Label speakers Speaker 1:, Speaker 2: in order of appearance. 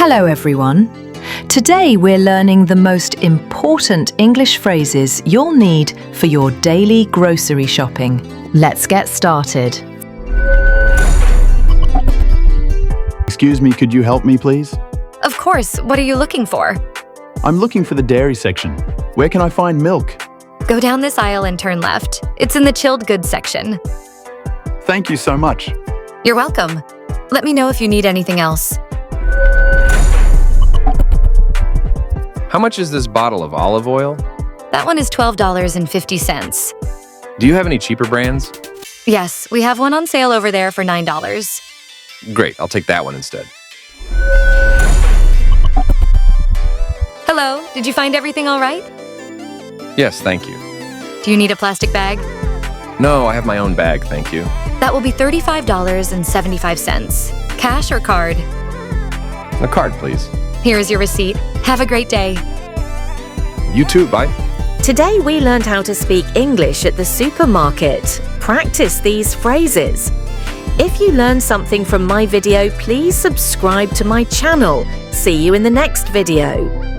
Speaker 1: Hello everyone. Today we're learning the most important English phrases you'll need for your daily grocery shopping. Let's get started.
Speaker 2: Excuse me, could you help me, please?
Speaker 3: Of course, what are you looking for?
Speaker 2: I'm looking for the dairy section. Where can I find milk?
Speaker 3: Go down this aisle and turn left. It's in the chilled goods section.
Speaker 2: Thank you so much.
Speaker 3: You're welcome. Let me know if you need anything else.
Speaker 4: How much is this bottle of olive oil?
Speaker 3: That one is $12.50.
Speaker 4: Do you have any cheaper brands?
Speaker 3: Yes, we have one on sale over there for $9.
Speaker 4: Great, I'll take that one instead.
Speaker 3: Hello, did you find everything all right?
Speaker 4: Yes, thank you.
Speaker 3: Do you need a plastic bag?
Speaker 4: No, I have my own bag, thank you.
Speaker 3: That will be $35.75. Cash or card?
Speaker 4: A card, please.
Speaker 3: Here is your receipt. Have a great day.
Speaker 4: You too, bye.
Speaker 5: Today we learned how to speak English at the supermarket. Practice these phrases. If you learned something from my video, please subscribe to my channel. See you in the next video.